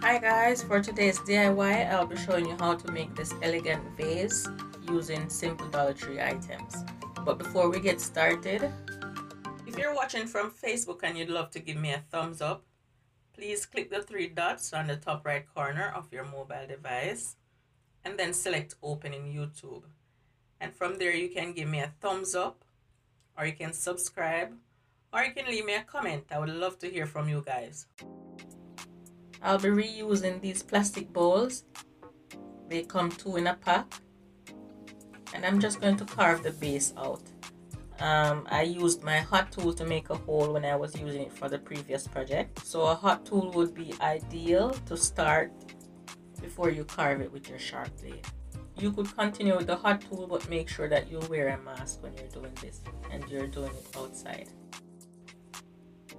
Hi guys, for today's DIY I'll be showing you how to make this elegant vase using simple Dollar Tree items. But before we get started, if you're watching from Facebook and you'd love to give me a thumbs up, please click the three dots on the top right corner of your mobile device and then select Open in YouTube. And from there you can give me a thumbs up, or you can subscribe, or you can leave me a comment. I would love to hear from you guys. I'll be reusing these plastic bowls. They come 2 in a pack. And I'm just going to carve the base out. I used my hot tool to make a hole when I was using it for the previous project. So a hot tool would be ideal to start before you carve it with your sharp blade. You could continue with the hot tool, but make sure that you wear a mask when you're doing this and you're doing it outside.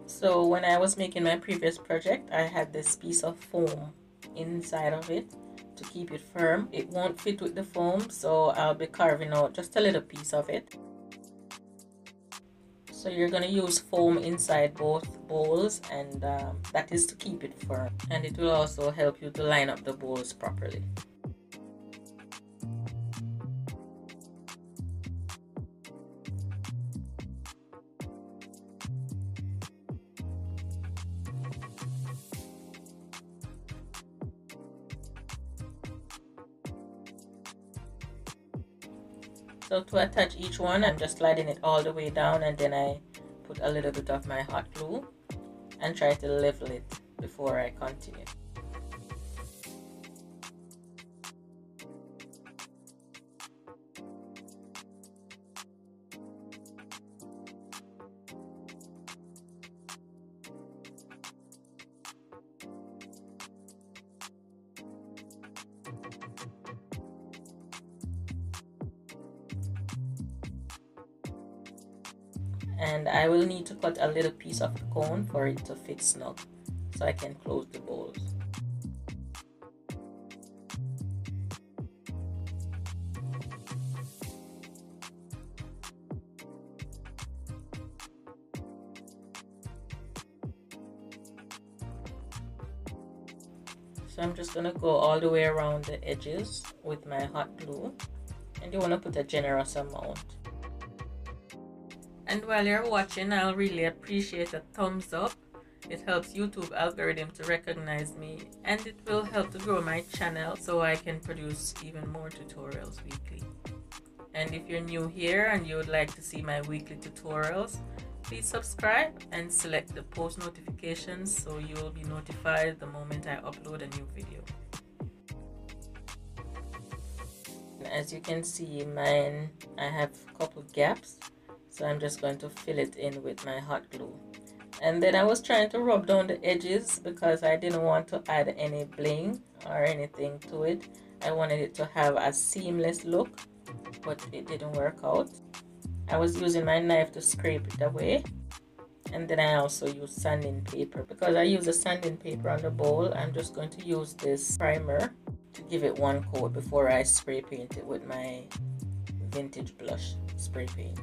So when I was making my previous project, I had this piece of foam inside of it to keep it firm. It won't fit with the foam, so I'll be carving out just a little piece of it. So you're going to use foam inside both bowls, and that is to keep it firm. And it will also help you to line up the bowls properly. So to attach each one, I'm just sliding it all the way down, and then I put a little bit of my hot glue and try to level it before I continue. And I will need to cut a little piece of the cone for it to fit snug so I can close the bowls. So I'm just going to go all the way around the edges with my hot glue, and you want to put a generous amount. And while you're watching, I'll really appreciate a thumbs up. It helps YouTube algorithm to recognize me, and it will help to grow my channel so I can produce even more tutorials weekly. And if you're new here and you would like to see my weekly tutorials, please subscribe and select the post notifications so you will be notified the moment I upload a new video. As you can see, mine, I have a couple gaps. So I'm just going to fill it in with my hot glue. And then I was trying to rub down the edges because I didn't want to add any bling or anything to it. I wanted it to have a seamless look, but it didn't work out. I was using my knife to scrape it away. And then I also used sanding paper. Because I use a sanding paper on the bowl, I'm just going to use this primer to give it one coat before I spray paint it with my vintage blush spray paint.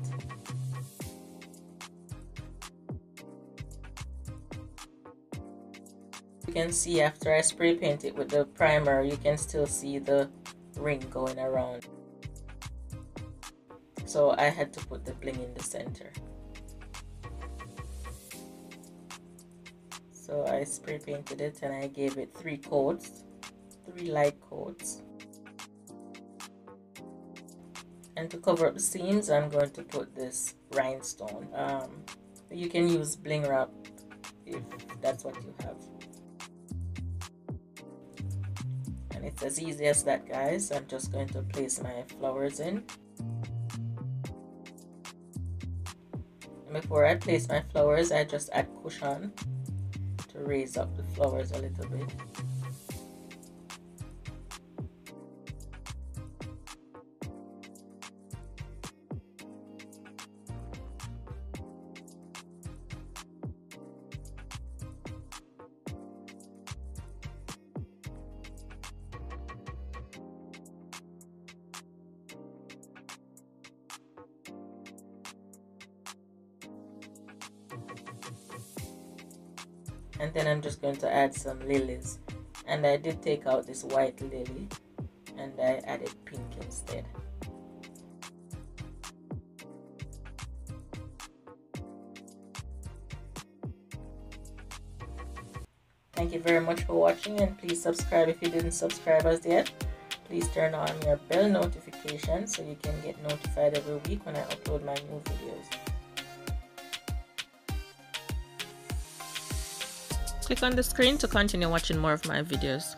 You can see after I spray paint it with the primer, you can still see the ring going around. So I had to put the bling in the center. So I spray painted it and I gave it 3 coats, 3 light coats. And to cover up the seams, I'm going to put this rhinestone. You can use bling wrap if that's what you have. And it's as easy as that, guys. I'm just going to place my flowers in. And before I place my flowers, I just add cushion to raise up the flowers a little bit. And then I'm just going to add some lilies. and I did take out this white lily and I added pink instead. Thank you very much for watching, and please subscribe if you didn't subscribe as yet. Please turn on your bell notification so you can get notified every week when I upload my new videos. Click on the screen to continue watching more of my videos.